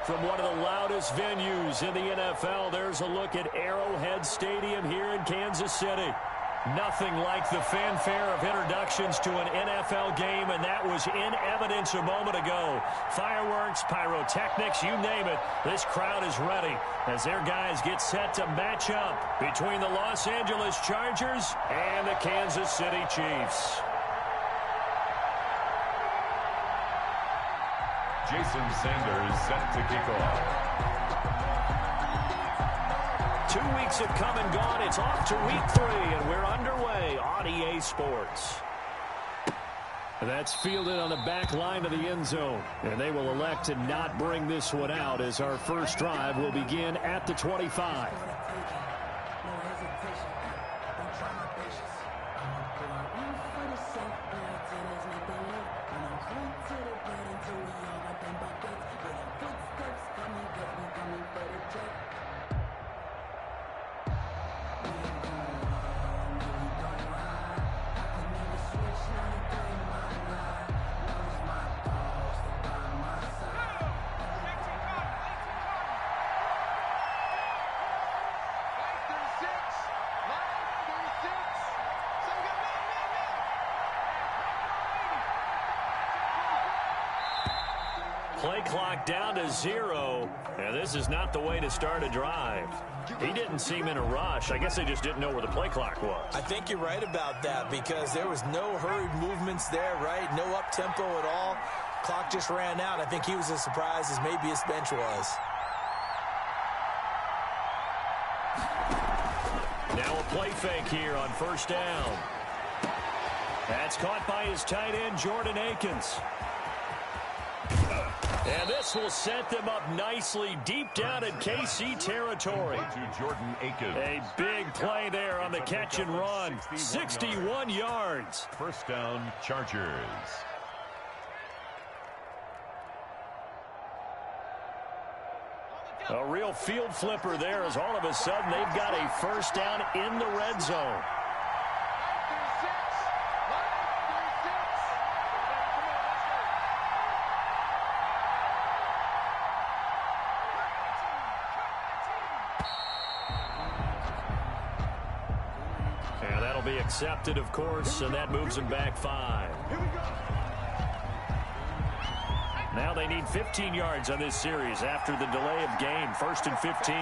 From one of the loudest venues in the NFL, there's a look at Arrowhead Stadium here in Kansas City. Nothing like the fanfare of introductions to an NFL game, and that was in evidence a moment ago. Fireworks, pyrotechnics, you name it. This crowd is ready as their guys get set to match up between the Los Angeles Chargers and the Kansas City Chiefs. Jason Sanders set to kick off. 2 weeks have come and gone. It's off to week 3, and we're underway on EA Sports. That's fielded on the back line of the end zone, and they will elect to not bring this one out as our first drive will begin at the 25. Play clock down to 0, and this is not the way to start a drive. He didn't seem in a rush. I guess they just didn't know where the play clock was. I think you're right about that because there was no hurried movements there, right? No up-tempo at all. Clock just ran out. I think he was as surprised as maybe his bench was. Now a play fake here on first down. That's caught by his tight end, Jordan Akins. And this will set them up nicely deep down in KC territory. To Jordan Akins. A big play there on the catch and run. 61 yards. First down, Chargers. A real field flipper there as all of a sudden they've got a first down in the red zone. Be accepted, of course, and that moves them back 5. Now they need 15 yards on this series after the delay of game. 1st and 15.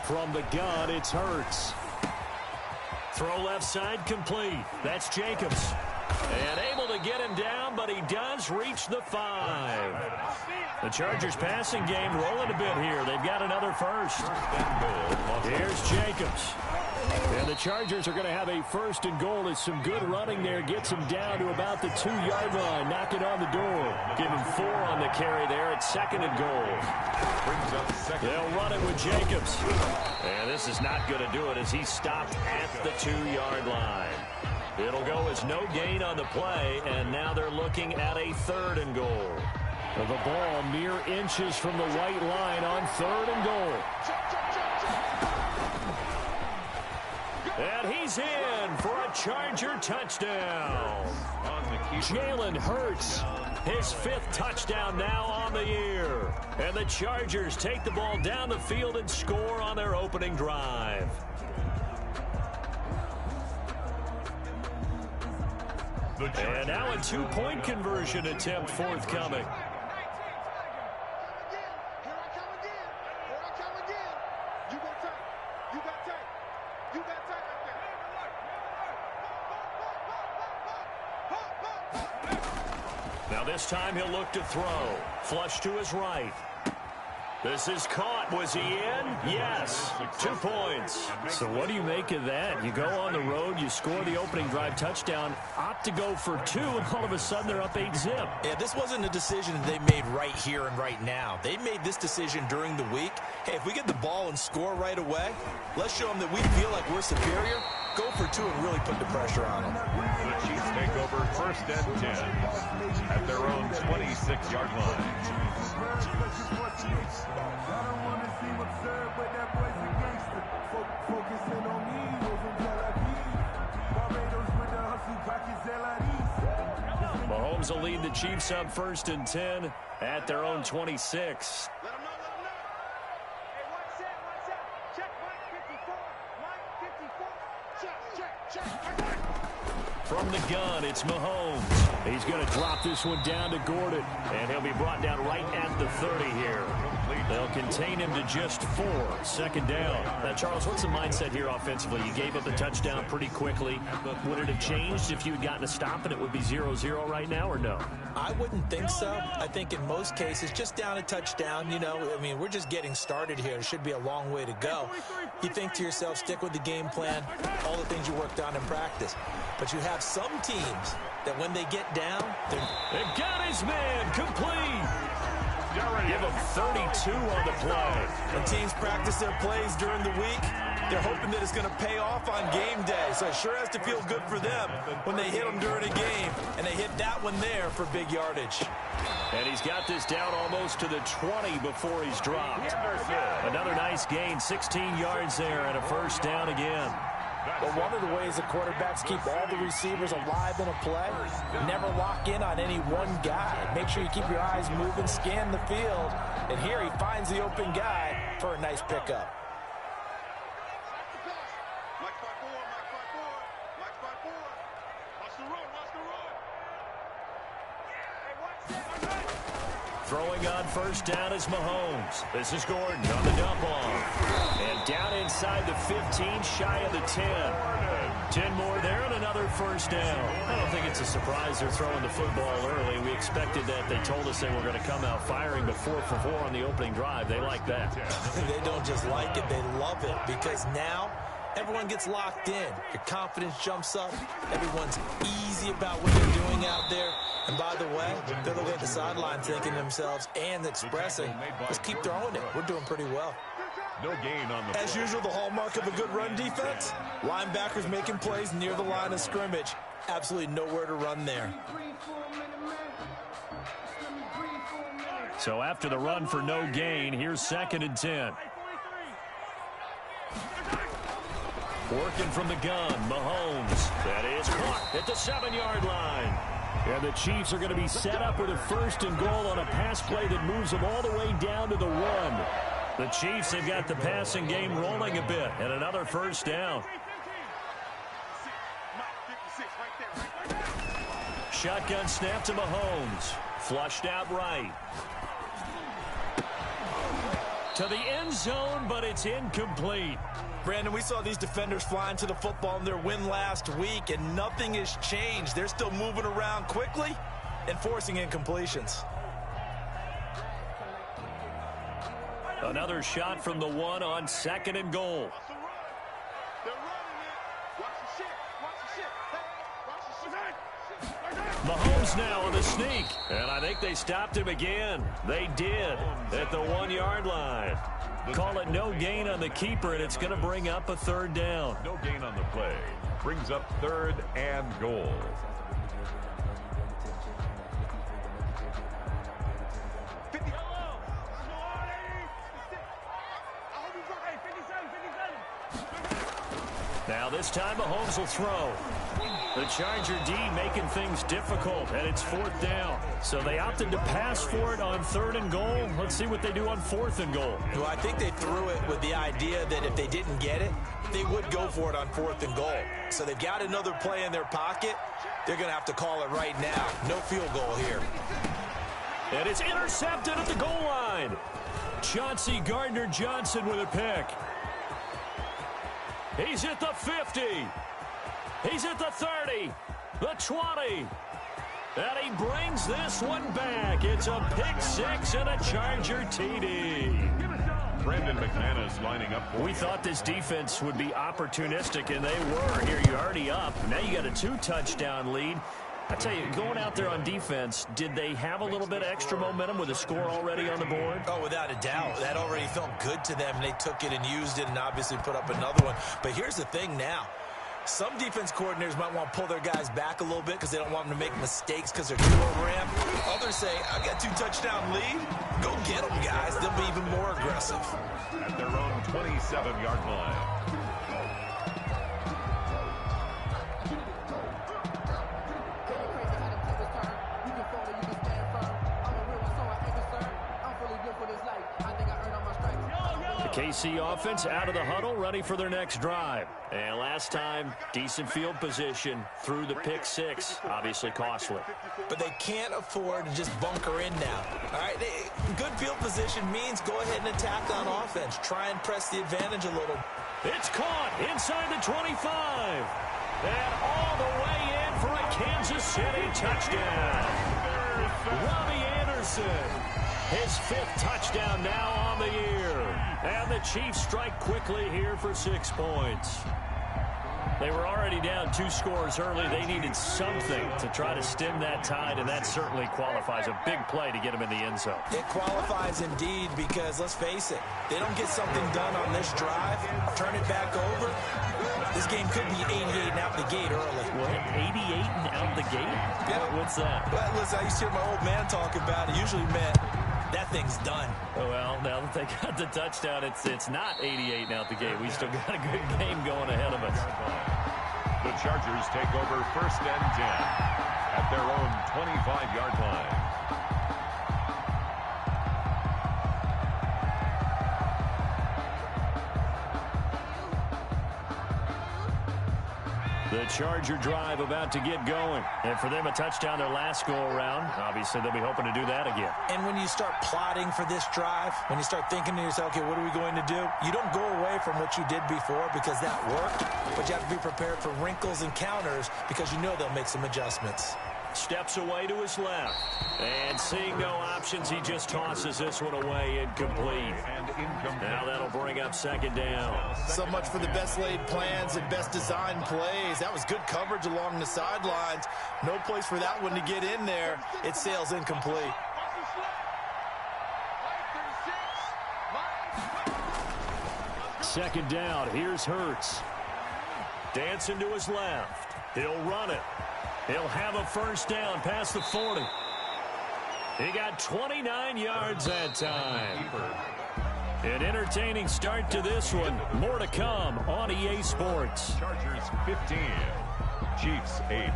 From the gun, it's Hurts. Throw left side complete. That's Jacobs. And able to get him down, but he does reach the 5. The Chargers passing game rolling a bit here. They've got another first. Here's Jacobs. And the Chargers are going to have a 1st and goal as some good running there gets him down to about the 2-yard line. Knock it on the door. Give him 4 on the carry there at 2nd and goal. They'll run it with Jacobs. And this is not going to do it as he stopped at the 2-yard line. It'll go as no gain on the play, and now they're looking at a 3rd and goal. The ball mere inches from the white line on 3rd and goal. And he's in for a Charger touchdown. Jalen Hurts, his 5th touchdown now on the year. And the Chargers take the ball down the field and score on their opening drive. And now a 2-point conversion attempt forthcoming. Now this time he'll look to throw. Flush to his right. This is caught. Was he in? Yes. 2 points. So what do you make of that? You go on the road, you score the opening drive touchdown, opt to go for 2, and all of a sudden they're up 8-zip. Yeah, this wasn't a decision they made right here and right now. They made this decision during the week. Hey, if we get the ball and score right away, let's show them that we feel like we're superior. Go for 2 and really put the pressure on them. The Chiefs take over 1st and 10 at their own 26-yard line. Mahomes will lead the Chiefs up 1st and 10 at their own 26. From the gun, it's Mahomes. He's going to drop this one down to Gordon, and he'll be brought down right at the 30 here. They'll contain him to just 4, 2nd down. Now, Charles, what's the mindset here offensively? You gave up the touchdown pretty quickly. Would it have changed if you had gotten a stop and it would be 0-0 right now, or no? I wouldn't think so. I think in most cases, just down a touchdown, you know, I mean, we're just getting started here. It should be a long way to go. You think to yourself, stick with the game plan, all the things you worked on in practice. But you have some teams that when they get down, they've got his man complete. Give him 32 on the play. When teams practice their plays during the week, they're hoping that it's going to pay off on game day. So it sure has to feel good for them when they hit them during a game. And they hit that one there for big yardage. And he's got this down almost to the 20 before he's dropped. Another nice gain, 16 yards there and a 1st down again. Well, one of the ways the quarterbacks keep all the receivers alive in a play, never lock in on any one guy. Make sure you keep your eyes moving, scan the field. And here he finds the open guy for a nice pickup. Throwing on 1st down is Mahomes. This is Gordon on the dump off. And down inside the 15, shy of the 10. 10 more there and another 1st down. I don't think it's a surprise they're throwing the football early. We expected that. They told us they were going to come out firing, but 4 for 4 on the opening drive. They like that. They don't just like it, they love it, because now everyone gets locked in. Your confidence jumps up. Everyone's easy about what they're doing out there. And by the way, they're looking at the sideline thinking to themselves and expressing, let's keep throwing it. We're doing pretty well. No gain on the As play. usual, the hallmark of a good run defense, linebackers making plays near the line of scrimmage. Absolutely nowhere to run there. So after the run for no gain, here's 2nd and 10. Working from the gun, Mahomes. That is caught at the 7-yard line. And the Chiefs are going to be set up with a 1st and goal on a pass play that moves them all the way down to the 1. The Chiefs have got the passing game rolling a bit, and another 1st down. Shotgun snap to Mahomes. Flushed out right. To the end zone, but it's incomplete. Brandon, we saw these defenders flying to the football in their win last week, and nothing has changed. They're still moving around quickly and forcing incompletions. Another shot from the 1 on 2nd and goal. Mahomes now on the sneak, and I think they stopped him again. They did at the 1-yard line. Call it no gain on the keeper, and it's going to bring up a 3rd down. No gain on the play. Brings up 3rd and goal. Now this time Mahomes will throw. The Charger D making things difficult, and it's 4th down. So they opted to pass for it on 3rd and goal. Let's see what they do on 4th and goal. Well, I think they threw it with the idea that if they didn't get it, they would go for it on 4th and goal. So they've got another play in their pocket. They're going to have to call it right now. No field goal here. And it's intercepted at the goal line. Chauncey Gardner-Johnson with a pick. He's at the 50. He's at the 30, the 20. And he brings this one back. It's a pick 6 and a Charger TD. Brandon McManus lining up. We thought this defense would be opportunistic, and they were. Here you're already up. Now you got a 2-touchdown lead. I tell you, going out there on defense, did they have a little bit of extra momentum with a score already on the board? Oh, without a doubt. That already felt good to them, and they took it and used it and obviously put up another one. But here's the thing now. Some defense coordinators might want to pull their guys back a little bit because they don't want them to make mistakes because they're too overramped. Others say, I got a 2-touchdown lead. Go get them, guys. They'll be even more aggressive. At their own 27-yard line. KC offense out of the huddle, ready for their next drive. And last time, decent field position through the pick six. Obviously costly. But they can't afford to just bunker in now. All right, good field position means go ahead and attack on offense. Try and press the advantage a little. It's caught inside the 25. And all the way in for a Kansas City touchdown. Robbie Anderson. His 5th touchdown now on the year. And the Chiefs strike quickly here for 6 points. They were already down 2 scores early. They needed something to try to stem that tide, and that certainly qualifies. A big play to get them in the end zone. It qualifies indeed because, let's face it, they don't get something done on this drive, turn it back over, this game could be 88 and out the gate early. What, 88 and out the gate? Yeah. What's that? Well, listen, I used to hear my old man talk about it. Usually meant that thing's done. Well, now that they got the touchdown, it's not 88 and out the gate. We still got a good game going ahead of us. The Chargers take over 1st and 10 at their own 25-yard line. The Charger drive about to get going. And for them, a touchdown their last go-around. Obviously, they'll be hoping to do that again. And when you start plotting for this drive, when you start thinking to yourself, okay, what are we going to do? You don't go away from what you did before because that worked, but you have to be prepared for wrinkles and counters because you know they'll make some adjustments. Steps away to his left. And seeing no options, he just tosses this one away incomplete. Now that'll bring up 2nd down. So much for the best laid plans and best designed plays. That was good coverage along the sidelines. No place for that one to get in there. It sails incomplete. Second down. Here's Hurts. Dancing to his left. He'll run it. He'll have a 1st down past the 40. He got 29 yards that time. An entertaining start to this one. More to come on EA Sports. Chargers 15, Chiefs 8.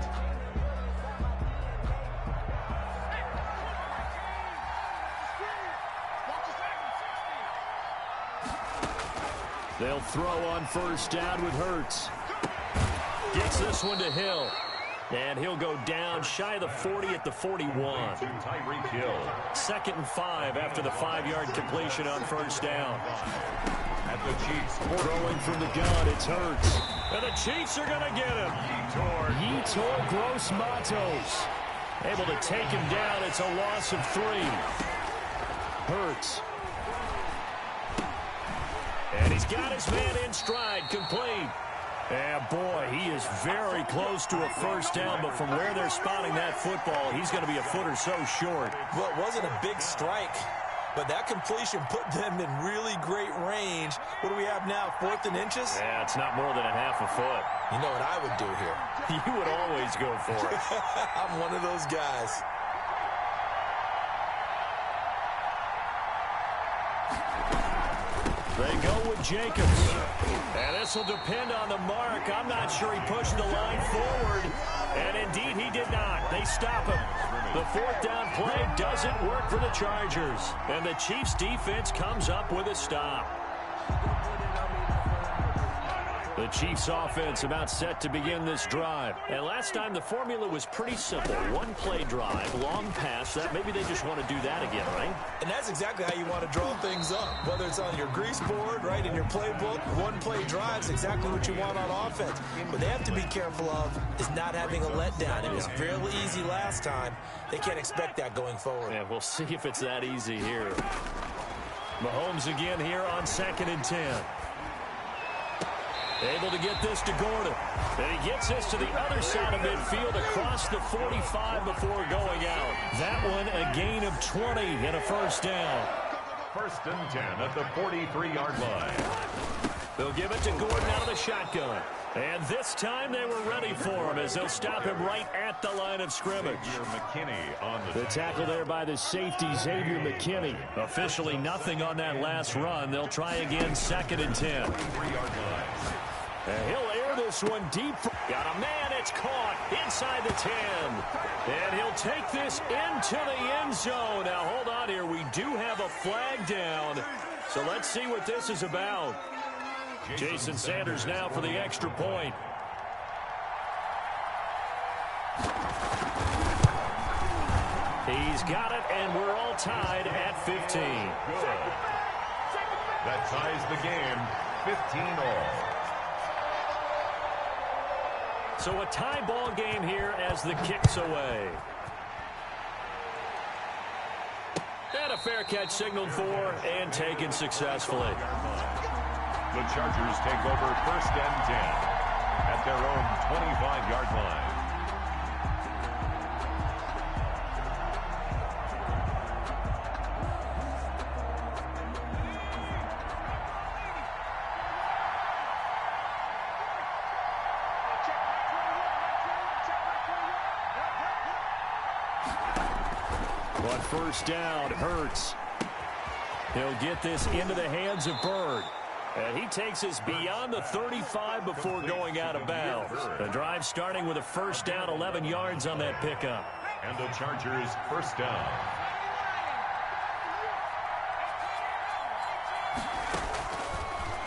They'll throw on 1st down with Hurts. Gets this one to Hill. And he'll go down shy of the 40 at the 41. Tyreek Hill. 2nd and 5 after the 5-yard completion on 1st down. At the Chiefs, throwing from the gun, it's Hurts. And the Chiefs are going to get him. Yetur Gross-Matos. Able to take him down. It's a loss of 3. Hurts. And he's got his man in stride, complete. And boy, he is very close to a 1st down, but from where they're spotting that football, he's going to be a foot or so short. Well, it wasn't a big strike, but that completion put them in really great range. What do we have now, 4th and inches? Yeah, it's not more than a half a foot. You know what I would do here? You would always go for it. I'm one of those guys. They go with Jacobs. And this will depend on the mark. I'm not sure he pushed the line forward. And indeed, he did not. They stop him. The 4th down play doesn't work for the Chargers. And the Chiefs defense comes up with a stop. The Chiefs offense about set to begin this drive. And last time the formula was pretty simple. 1-play drive, long pass. That maybe they just want to do that again, right? And that's exactly how you want to draw things up. Whether it's on your grease board, right, in your playbook, 1-play drive is exactly what you want on offense. What they have to be careful of is not having a letdown. It was fairly easy last time. They can't expect that going forward. Yeah, we'll see if it's that easy here. Mahomes again here on 2nd and 10. Able to get this to Gordon. And he gets this to the other side of midfield across the 45 before going out. That one a gain of 20 and a 1st down. 1st and 10 at the 43-yard line. They'll give it to Gordon out of the shotgun. And this time they were ready for him as they'll stop him right at the line of scrimmage. McKinney on the tackle there by the safety, Xavier McKinney. Officially nothing on that last run. They'll try again, 2nd and 10. 3-yard line. And he'll air this one deep. Got a man, it's caught inside the 10. And he'll take this into the end zone. Now, hold on here. We do have a flag down. So let's see what this is about. Jason Sanders now for the extra point. He's got it, and we're all tied at 15. Good. That ties the game 15-all. So a tie ball game here as the kick's away. And a fair catch signaled for and taken successfully. The Chargers take over 1st and 10 at their own 25-yard line. But first down, Hurts. He'll get this into the hands of Byrd. And he takes us beyond the 35 before going out of bounds. The drive starting with a first down, 11 yards on that pickup. And the Chargers first down.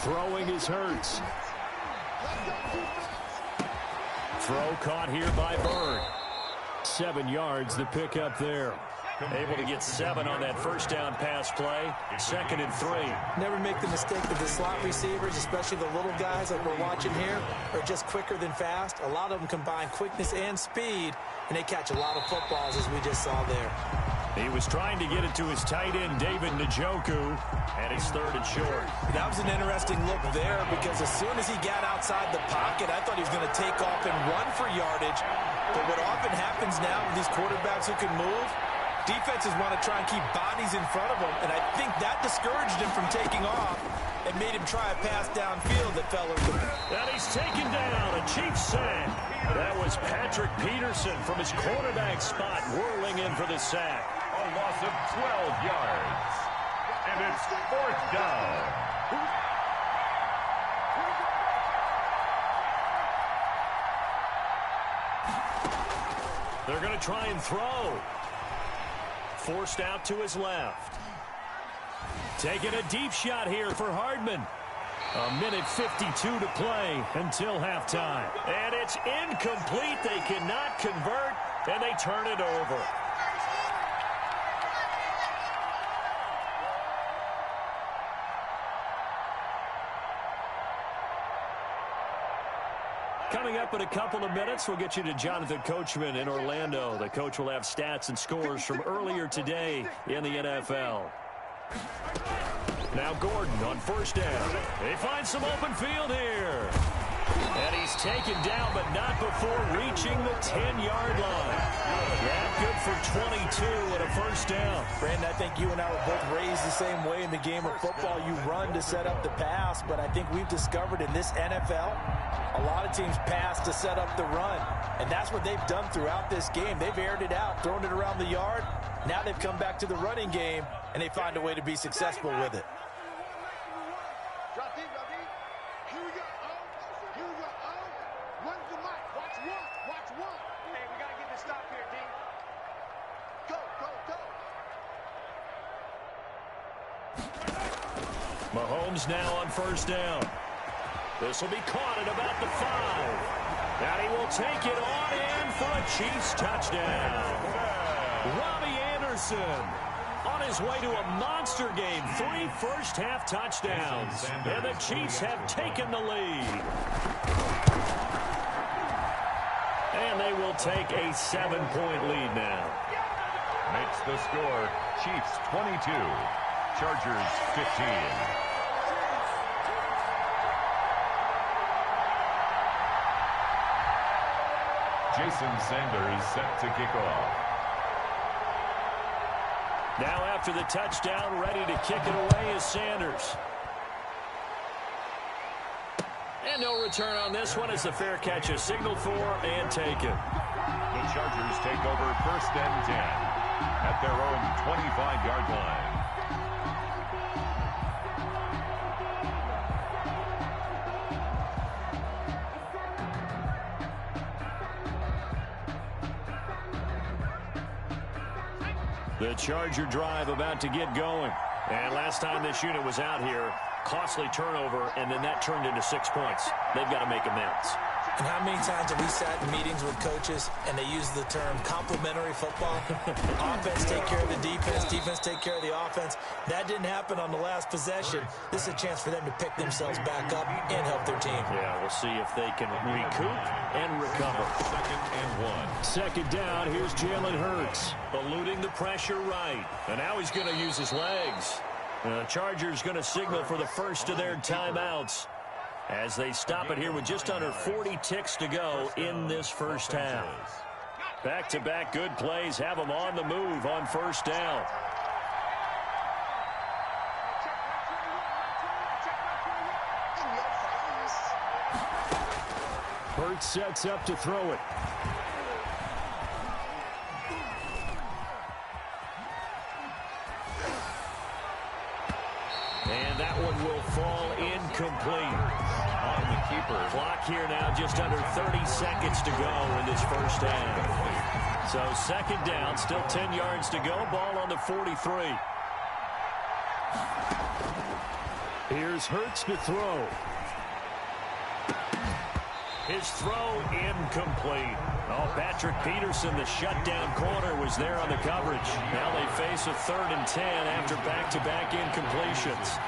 Throwing is Hurts. Throw caught here by Byrd. 7 yards, the pickup there. Able to get 7 on that first down pass play. 2nd and 3. Never make the mistake that the slot receivers, especially the little guys like we're watching here, are just quicker than fast. A lot of them combine quickness and speed, and they catch a lot of footballs, as we just saw there. He was trying to get it to his tight end, David Njoku, and it's 3rd and short. That was an interesting look there because as soon as he got outside the pocket, I thought he was going to take off and run for yardage. But what often happens now with these quarterbacks who can move, defenses want to try and keep bodies in front of them, and I think that discouraged him from taking off and made him try a pass downfield that fell into him. And he's taken down, a Chiefs sack. That was Patrick Peterson from his quarterback spot whirling in for the sack. A loss of 12 yards. And it's 4th down. They're going to try and throw. Forced out to his left. Taking a deep shot here for Hardman. 1:52 to play until halftime. And it's incomplete. They cannot convert, and they turn it over. Coming up in a couple of minutes, we'll get you to Jonathan Coachman in Orlando. The coach will have stats and scores from earlier today in the NFL. Now Gordon on first down. They find some open field here. And he's taken down, but not before reaching the 10-yard line. That good for 22 and a first down. Brandon, I think you and I were both raised the same way in the game of football. You run to set up the pass, but I think we've discovered in this NFL, a lot of teams pass to set up the run. And that's what they've done throughout this game. They've aired it out, thrown it around the yard. Now they've come back to the running game, and they find a way to be successful with it. Mahomes now on first down. This will be caught at about the 5. And he will take it on in for a Chiefs touchdown. Robbie Anderson on his way to a monster game. 3 first-half touchdowns. And the Chiefs have taken the lead. And they will take a 7-point lead now. Makes the score Chiefs 22, Chargers 15. Jason Sanders set to kick off. Now after the touchdown, ready to kick it away is Sanders. And no return on this one as the fair catch is signaled for and taken. The Chargers take over 1st and 10 at their own 25-yard line. The Charger drive about to get going. And last time this unit was out here, costly turnover, and then that turned into 6 points. They've got to make amends. And how many times have we sat in meetings with coaches and they use the term complementary football? Offense take care of the defense, defense take care of the offense. That didn't happen on the last possession. This is a chance for them to pick themselves back up and help their team. Yeah, we'll see if they can recoup and recover. 2nd and 1. Second down, here's Jalen Hurts, eluding the pressure right. And now he's going to use his legs. The Chargers going to signal for the first of their timeouts as they stop it here with just under 40 ticks to go in this first half. Back-to-back good plays have them on the move on first down. Hurts sets up to throw it. And that one will fall incomplete. On the keeper. Clock here now, just under 30 seconds to go in this first half. So second down, still 10 yards to go. Ball on the 43. Here's Hurts to throw. His throw incomplete. Oh, Patrick Peterson, the shutdown corner, was there on the coverage. Now they face a 3rd and 10 after back-to-back incompletions.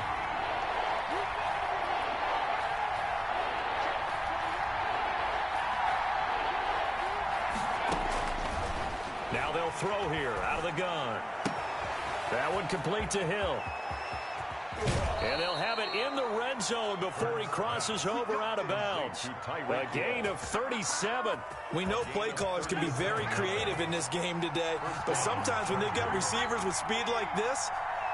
Now they'll throw here out of the gun. That one complete to Hill. And they'll have it in the red zone before he crosses over out of bounds. A gain of 37. We know play callers can be very creative in this game today, but sometimes when they've got receivers with speed like this,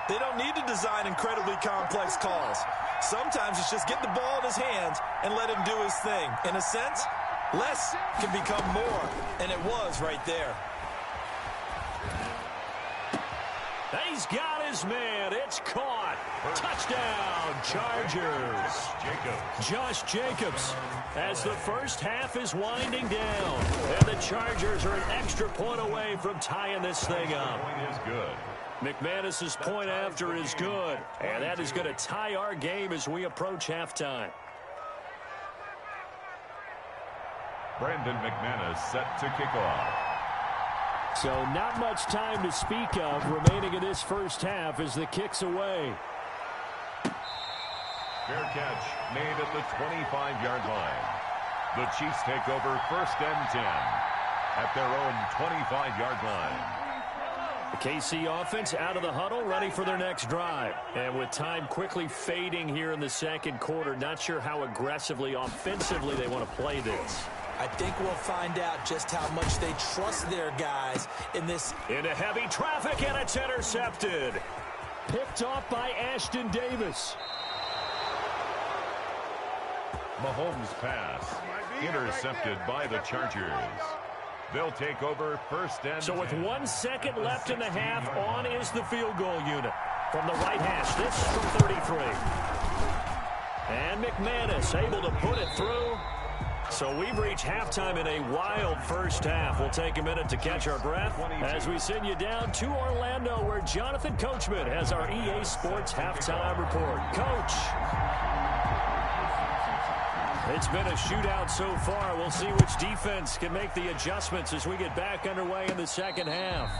they don't need to design incredibly complex calls. Sometimes it's just get the ball in his hands and let him do his thing. In a sense, less can become more, and it was right there. He's got his man. It's caught. Touchdown, Chargers. Josh Jacobs as the first half is winding down. And the Chargers are an extra point away from tying this thing up. Point is good. McManus's point after is good. And that is going to tie our game as we approach halftime. Brandon McManus set to kick off. So not much time to speak of remaining in this first half as the kick's away. Fair catch made at the 25-yard line. The Chiefs take over 1st and 10 at their own 25-yard line. The KC offense out of the huddle, ready for their next drive. And with time quickly fading here in the second quarter, not sure how aggressively, offensively they want to play this. I think we'll find out just how much they trust their guys in this. Into heavy traffic, and it's intercepted. Picked off by Ashton Davis. Mahomes' pass intercepted by the Chargers. They'll take over 1st and 10. So with 1 second left in the half, on is the field goal unit. From the right hash, this is from 33. And McManus able to put it through. So we've reached halftime in a wild first half. We'll take a minute to catch our breath as we send you down to Orlando, where Jonathan Coachman has our EA Sports halftime report. Coach. It's been a shootout so far. We'll see which defense can make the adjustments as we get back underway in the second half.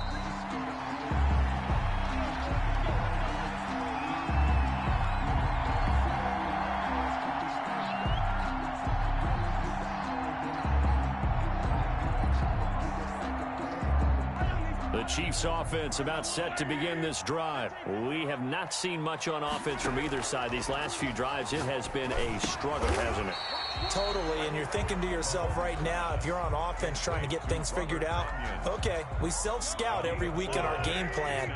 The Chiefs offense about set to begin this drive. We have not seen much on offense from either side. These last few drives, it has been a struggle, hasn't it? Totally, and you're thinking to yourself right now, if you're on offense trying to get things figured out, okay, we self-scout every week in our game plan.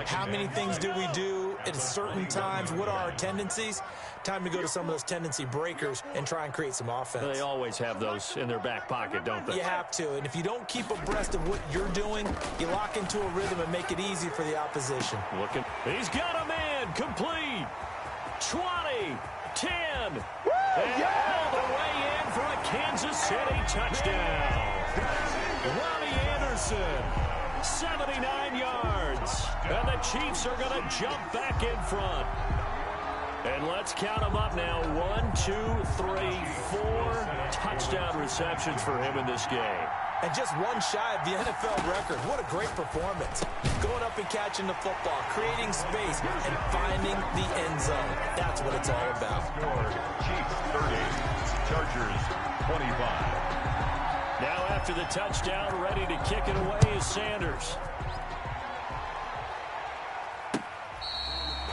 How many things do we do at certain times? What are our tendencies? Time to go to some of those tendency breakers and try and create some offense. They always have those in their back pocket, don't they? You have to, and if you don't keep abreast of what you're doing, you lock into a rhythm and make it easy for the opposition. Looking, he's got a man, complete, 20, 10, and all the way in for a Kansas City touchdown. Robbie Anderson, 79 yards. And the Chiefs are going to jump back in front. And let's count them up now. 1, 2, 3, 4 touchdown receptions for him in this game. And just one shy of the NFL record. What a great performance. Going up and catching the football, creating space, and finding the end zone. That's what it's all about. Chiefs 30, Chargers 25. Now after the touchdown, ready to kick it away is Sanders.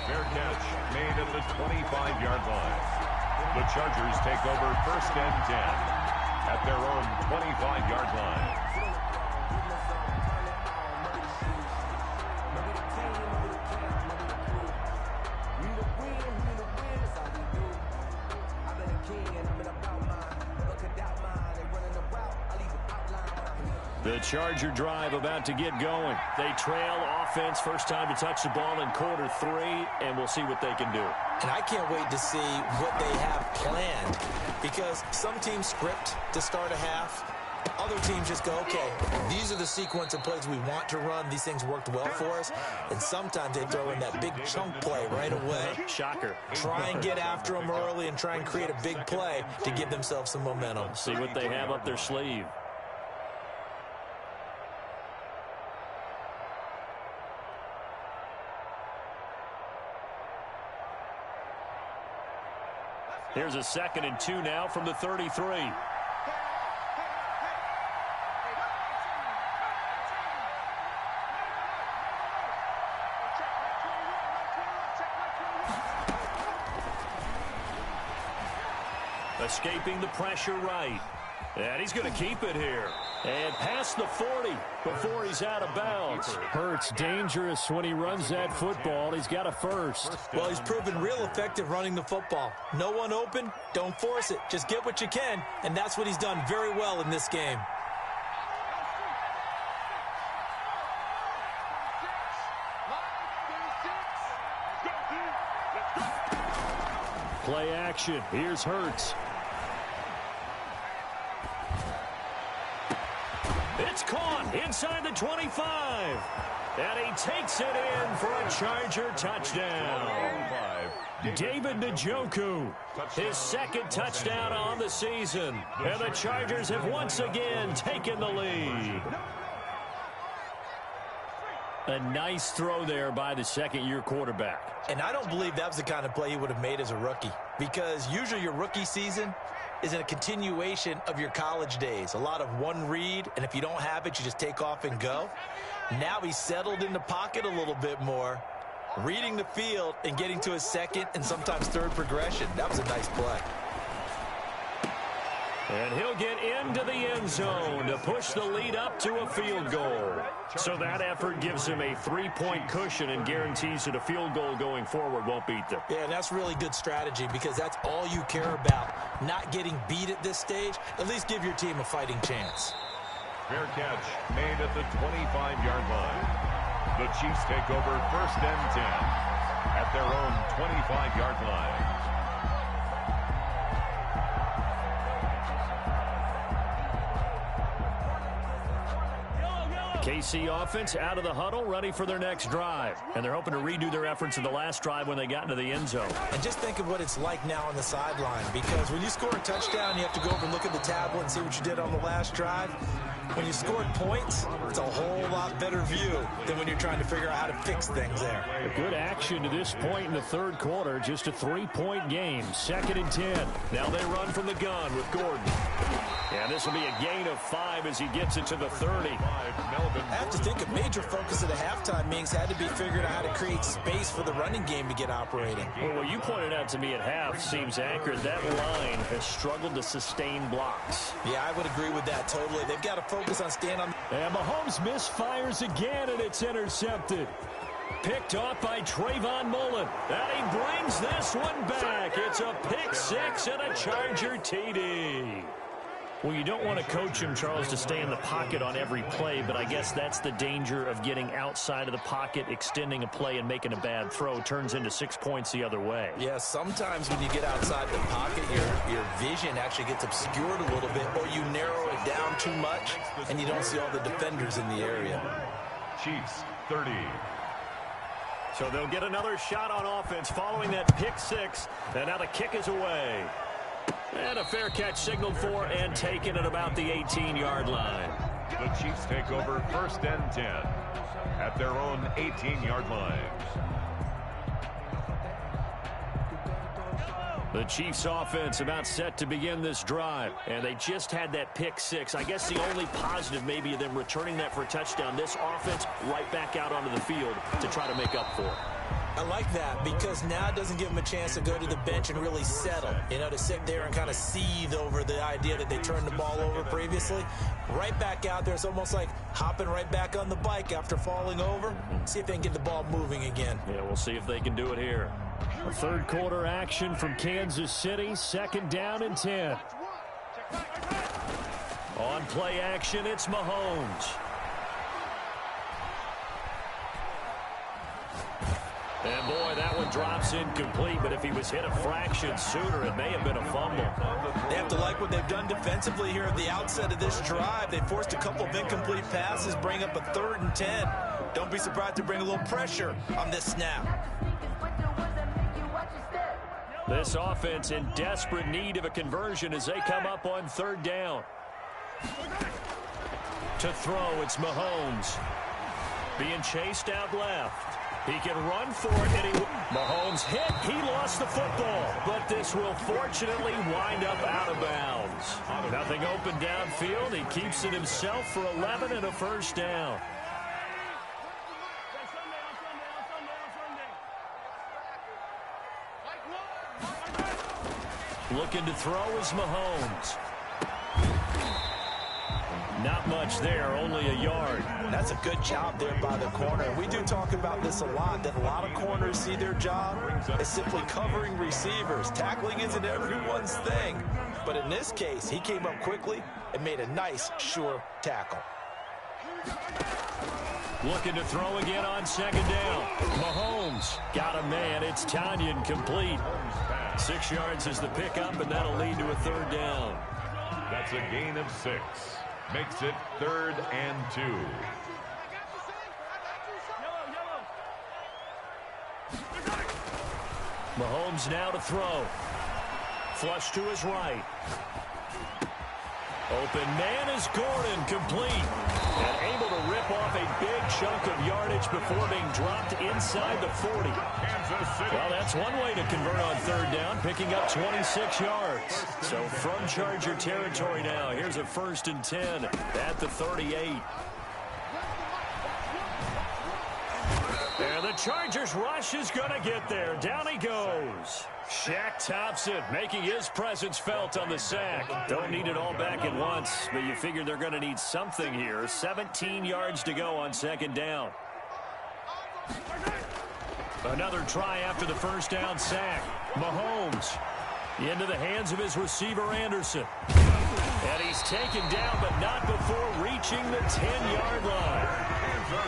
Fair catch made at the 25-yard line. The Chargers take over 1st and 10 at their own 25-yard line. The Charger drive about to get going. They trail offense, first time to touch the ball in quarter 3, and we'll see what they can do. And I can't wait to see what they have planned, because some teams script to start a half. Other teams just go, okay, these are the sequence of plays we want to run. These things worked well for us. And sometimes they throw in that big chunk play right away. Shocker. Try and get after them early and try and create a big play to give themselves some momentum. See what they have up their sleeve. Here's a 2nd and 2 now from the 33. Escaping the pressure right. And he's going to keep it here. And past the 40 before he's out of bounds. Hurts dangerous when he runs that football. He's got a first. Well, he's proven real effective running the football. No one open, don't force it. Just get what you can, and that's what he's done very well in this game. Play action. Here's Hurts. It's caught inside the 25. And he takes it in for a Charger touchdown. David Njoku, his 2nd touchdown on the season. And the Chargers have once again taken the lead. A nice throw there by the second-year quarterback. And I don't believe that was the kind of play he would have made as a rookie, because usually your rookie season is in a continuation of your college days. A lot of one read, and if you don't have it, you just take off and go. Now he's settled in the pocket a little bit more, reading the field and getting to his 2nd and sometimes 3rd progression. That was a nice play. And he'll get into the end zone to push the lead up to a field goal. So that effort gives him a 3-point cushion and guarantees that a field goal going forward won't beat them. Yeah, and that's really good strategy, because that's all you care about. Not getting beat at this stage. At least give your team a fighting chance. Fair catch made at the 25-yard line. The Chiefs take over 1st and 10 at their own 25-yard line. KC offense out of the huddle, ready for their next drive. And they're hoping to redo their efforts in the last drive when they got into the end zone. And just think of what it's like now on the sideline, because when you score a touchdown, you have to go over and look at the tablet and see what you did on the last drive. When you scored points, it's a whole lot better view than when you're trying to figure out how to fix things there. A good action to this point in the 3rd quarter. Just a 3-point game. 2nd and 10. Now they run from the gun with Gordon. And this will be a gain of 5 as he gets it to the 30. I have to think a major focus of the halftime meetings had to be figuring out how to create space for the running game to get operating. Well, what you pointed out to me at half seems accurate. That line has struggled to sustain blocks. Yeah, I would agree with that totally. They've got to focus on staying on. And Mahomes misfires again, and it's intercepted. Picked off by Trayvon Mullen. And he brings this one back. It's a pick 6 and a Charger TD. Well, you don't want to coach him, Charles, to stay in the pocket on every play, but I guess that's the danger of getting outside of the pocket, extending a play, and making a bad throw. Turns into 6 points the other way. Yeah, sometimes when you get outside the pocket, your vision actually gets obscured a little bit, or you narrow it down too much, and you don't see all the defenders in the area. Chiefs 30, So they'll get another shot on offense following that pick six. And now the kick is away. And a fair catch signaled for and taken at about the 18-yard line. The Chiefs take over 1st and 10 at their own 18-yard line. The Chiefs offense about set to begin this drive. And they just had that pick six. I guess the only positive maybe of them returning that for a touchdown. This offense right back out onto the field to try to make up for it. I like that because now it doesn't give them a chance to go to the bench and really settle. You know, to sit there and kind of seethe over the idea that they turned the ball over previously. Right back out there. It's almost like hopping right back on the bike after falling over. See if they can get the ball moving again. Yeah, we'll see if they can do it here. A third quarter action from Kansas City. 2nd down and 10. On play action, it's Mahomes. And boy, that one drops incomplete, but if he was hit a fraction sooner, it may have been a fumble. They have to like what they've done defensively here at the outset of this drive. They forced a couple of incomplete passes, bring up a 3rd and 10. Don't be surprised to bring a little pressure on this snap. This offense in desperate need of a conversion as they come up on 3rd down. To throw, it's Mahomes. Being chased out left. He can run for it, and Mahomes hit. He lost the football, but this will fortunately wind up out of bounds. Nothing open downfield. He keeps it himself for 11 and a 1st down. Looking to throw is Mahomes. Not much there, only a yard. That's a good job there by the corner. We do talk about this a lot, that a lot of corners see their job as simply covering receivers. Tackling isn't everyone's thing. But in this case, he came up quickly and made a nice, sure tackle. Looking to throw again on 2nd down. Mahomes got a man. It's Tanyan complete. 6 yards is the pickup, and that'll lead to a 3rd down. That's a gain of 6. Makes it 3rd and 2. Mahomes now to throw. Flush to his right. Open man is Gordon, complete. And able to rip off a big chunk of yardage before being dropped inside the 40. Well, that's one way to convert on 3rd down, picking up 26 yards. So from Charger territory now, here's a 1st and 10 at the 38. And the Chargers rush is going to get there. Down he goes. Shaq Thompson making his presence felt on the sack. Don't need it all back at once, but you figure they're going to need something here. 17 yards to go on 2nd down. Another try after the 1st down sack. Mahomes into the hands of his receiver, Anderson. And he's taken down, but not before reaching the 10-yard line.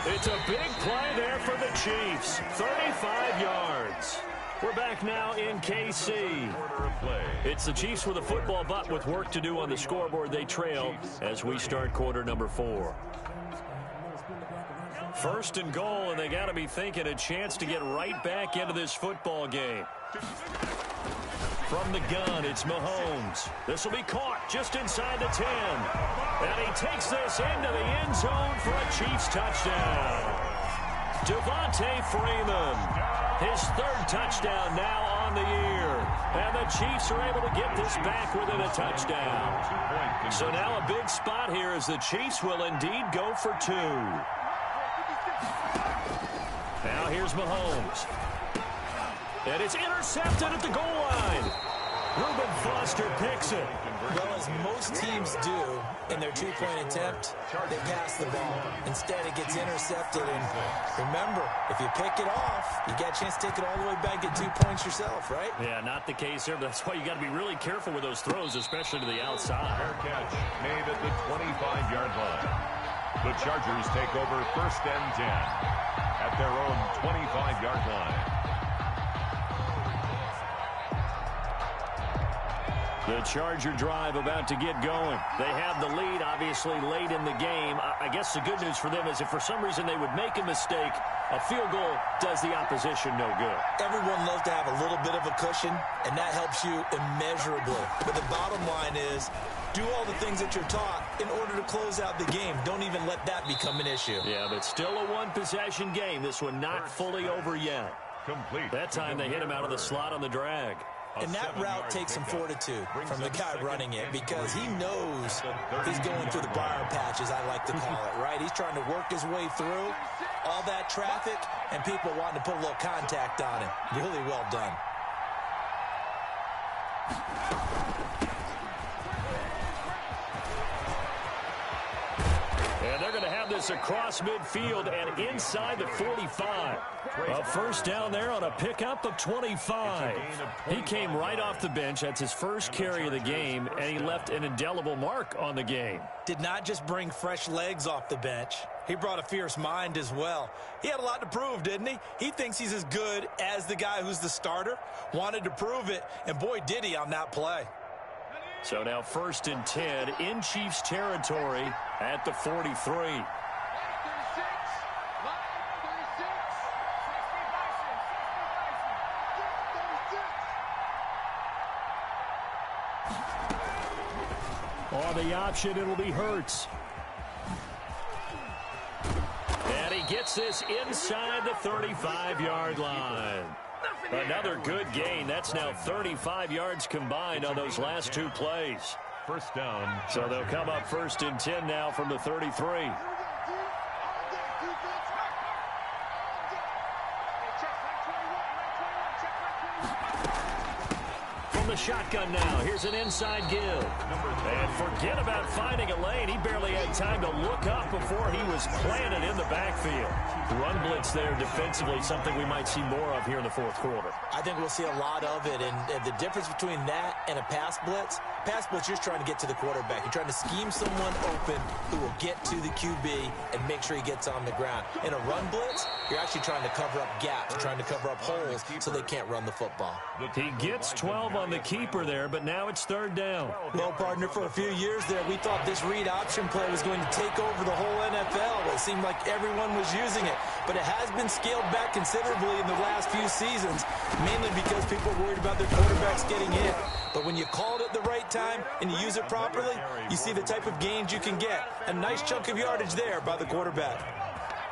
It's a big play there for the Chiefs. 35 yards. We're back now in KC. It's the Chiefs with a football, but with work to do on the scoreboard. They trail as we start quarter number 4. 1st and goal, and they got to be thinking a chance to get right back into this football game. From the gun, it's Mahomes. This will be caught just inside the 10. And he takes this into the end zone for a Chiefs touchdown. Devontae Freeman, his 3rd touchdown now on the year. And the Chiefs are able to get this back within a touchdown. So now a big spot here as the Chiefs will indeed go for 2. Now here's Mahomes. And it's intercepted at the goal line. Reuben Foster picks it. Well, as most teams do in their 2-point attempt, they pass the ball. Instead, it gets intercepted. And remember, if you pick it off, you get a chance to take it all the way back, get 2 points yourself, right? Yeah, not the case here, but that's why you got to be really careful with those throws, especially to the outside. Fair catch made at the 25-yard line. The Chargers take over 1st and 10 at their own 25-yard line. The Charger drive about to get going. They have the lead, obviously, late in the game. I guess the good news for them is if for some reason they would make a mistake, A field goal does the opposition no good. Everyone loves to have a little bit of a cushion, and that helps you immeasurably. But the bottom line is, do all the things that you're taught in order to close out the game. Don't even let that become an issue. Yeah, but still a one-possession game. This one not fully over yet. Complete. That time they hit him out of the slot on the drag. And that route takes some fortitude from the guy running it because he knows he's going through the briar patches, I like to call it, right? He's trying to work his way through all that traffic and people wanting to put a little contact on him. Really well done. And they're going to have this across midfield and inside the 45. A first down there on a pickup of 25. He came right off the bench. That's his first carry of the game, and he left an indelible mark on the game. Did not just bring fresh legs off the bench. He brought a fierce mind as well. He had a lot to prove, didn't he? He thinks he's as good as the guy who's the starter. Wanted to prove it, and boy, did he on that play. So now 1st and 10 in Chiefs territory at the 43. On the option, it'll be Hurts. And he gets this inside the 35-yard line. Another good gain. That's now 35 yards combined on those last two plays. First down. So they'll come up 1st and 10 now from the 33. From the shotgun now, here's an inside give. And forget about finding a lane. He barely had time to look up before he was planted in the backfield. Run blitz there defensively, something we might see more of here in the 4th quarter. I think we'll see a lot of it, and the difference between that and a pass blitz, you're just trying to get to the quarterback. You're trying to scheme someone open who will get to the QB and make sure he gets on the ground. In a run blitz, you're actually trying to cover up gaps, trying to cover up holes so they can't run the football. He gets 12 on the keeper there, but now it's 3rd down. Well, partner, for a few years there, we thought this read option play was going to take over the whole NFL. It seemed like everyone was using it, but it has been scaled back considerably in the last few seasons, mainly because people are worried about their quarterbacks getting hit. But when you call it at the right time and you use it properly, you see the type of gains you can get. A nice chunk of yardage there by the quarterback.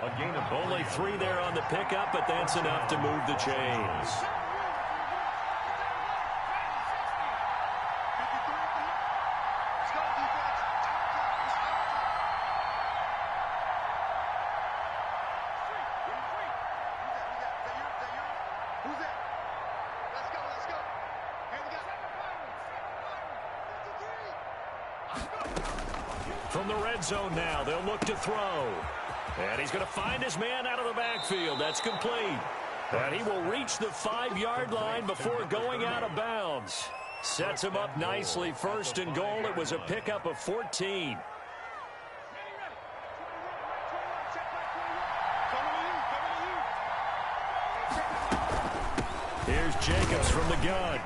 A gain of only 3 there on the pickup, but that's enough to move the chains. From the red zone now, they'll look to throw. And he's going to find his man out of the backfield. That's complete. And he will reach the 5-yard line before going out of bounds. Sets him up nicely. 1st and goal. It was a pickup of 14. Here's Jacobs from the gun.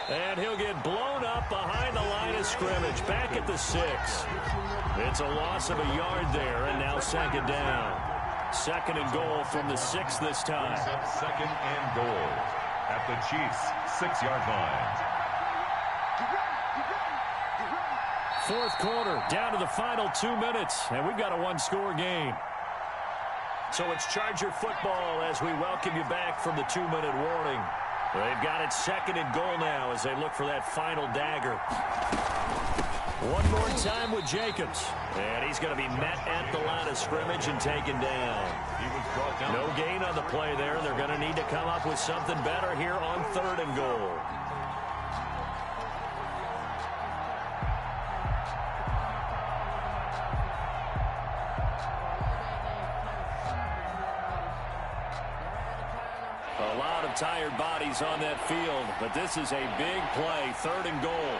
And he'll get blown up behind the line of scrimmage, back at the 6. It's a loss of a yard there, and now 2nd down. 2nd and goal from the 6 this time. 2nd and goal at the Chiefs' 6-yard line. 4th quarter, down to the final 2 minutes, and we've got a 1-score game. So it's Charger football as we welcome you back from the 2-minute warning. They've got it 2nd and goal now as they look for that final dagger. One more time with Jacobs. And he's going to be met at the line of scrimmage and taken down. He was brought down. No gain on the play there. They're going to need to come up with something better here on 3rd and goal. A lot of tired bodies on that field, but this is a big play, 3rd and goal.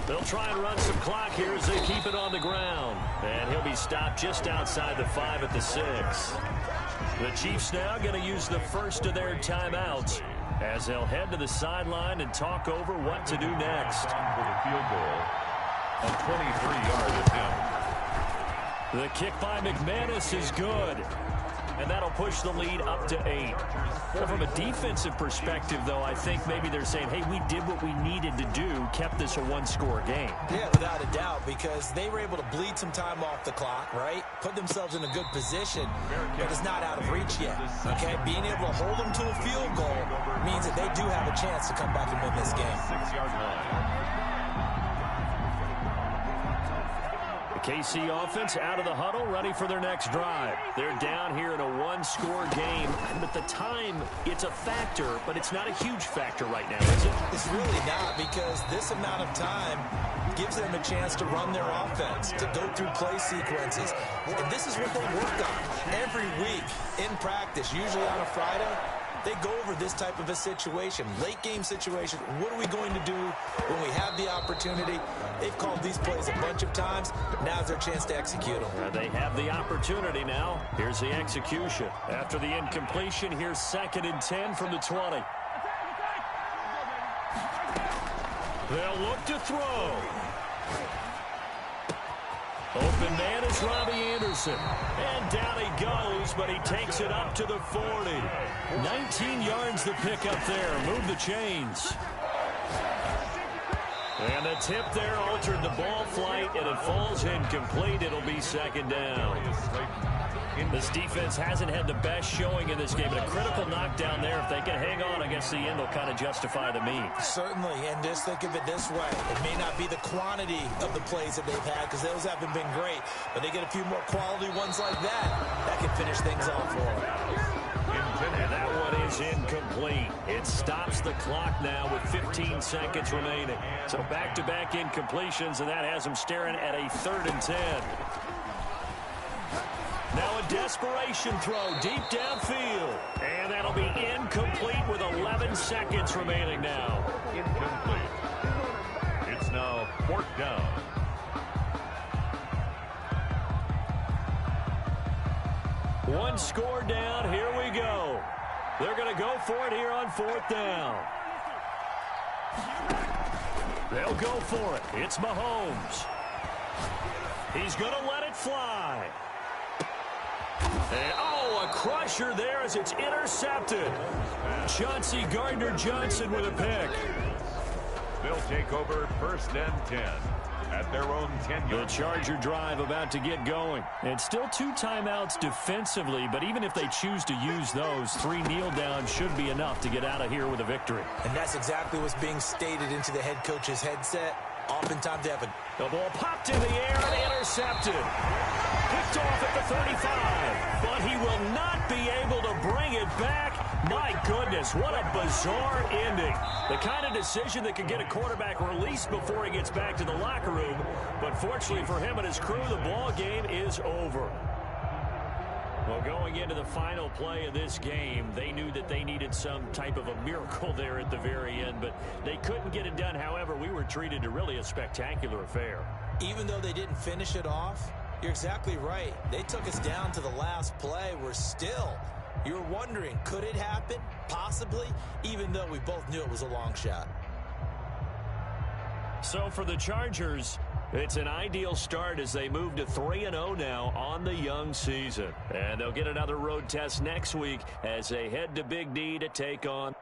They'll try and run some clock here as they keep it on the ground. And he'll be stopped just outside the 5 at the 6. The Chiefs now going to use the first of their timeouts as they'll head to the sideline and talk over what to do next. For the field goal, a 23-yard attempt. The kick by McManus is good. And that'll push the lead up to 8. Well, from a defensive perspective, though, I think maybe they're saying, hey, we did what we needed to do, kept this a one-score game. Yeah, without a doubt, because they were able to bleed some time off the clock, right? Put themselves in a good position, but it's not out of reach yet, okay? Being able to hold them to a field goal means that they do have a chance to come back and win this game. 6-yard line. KC offense out of the huddle, ready for their next drive. They're down here in a one-score game, but the time, it's a factor, but it's not a huge factor right now, is it? It's really not, because this amount of time gives them a chance to run their offense, to go through play sequences. And this is what they work on every week in practice, usually on a Friday. They go over this type of a situation, late game situation. What are we going to do when we have the opportunity? They've called these plays a bunch of times. Now's their chance to execute them. They have the opportunity now. Here's the execution. After the incompletion, here's 2nd and 10 from the 20. They'll look to throw. Open man is Robbie Anderson. And down he goes, but he takes it up to the 40. 19 yards the pick up there. Move the chains. And the tip there altered the ball flight, and it falls incomplete. It'll be 2nd down. This defense hasn't had the best showing in this game, but a critical knockdown there. If they can hang on against the end, they'll kind of justify the means. Certainly, and just think of it this way. It may not be the quantity of the plays that they've had, because those haven't been great, but they get a few more quality ones like that can finish things off for them. And that one is incomplete. It stops the clock now with 15 seconds remaining. So back-to-back incompletions, and that has them staring at a 3rd and 10. Now a desperation throw deep downfield. And that'll be incomplete with 11 seconds remaining now. Incomplete. It's now 4th down. One score down. Here we go. They're going to go for it here on 4th down. They'll go for it. It's Mahomes. He's going to let it fly. And, a crusher there as it's intercepted. Chauncey Gardner-Johnson with a pick. They'll take over 1st and 10 at their own 10-yard. The Charger drive about to get going. And still 2 timeouts defensively, but even if they choose to use those, 3 kneel downs should be enough to get out of here with a victory. And that's exactly what's being stated into the head coach's headset. Oftentimes they have the ball popped in the air and intercepted. Picked off at the 35, but he will not be able to bring it back. My goodness, what a bizarre ending. The kind of decision that could get a quarterback released before he gets back to the locker room. But fortunately for him and his crew, the ball game is over. Well, going into the final play of this game, they knew that they needed some type of a miracle there at the very end, but they couldn't get it done. However, we were treated to really a spectacular affair. Even though they didn't finish it off, you're exactly right. They took us down to the last play. You're wondering, could it happen? Possibly, even though we both knew it was a long shot. So for the Chargers, it's an ideal start as they move to 3-0 now on the young season. And they'll get another road test next week as they head to Big D to take on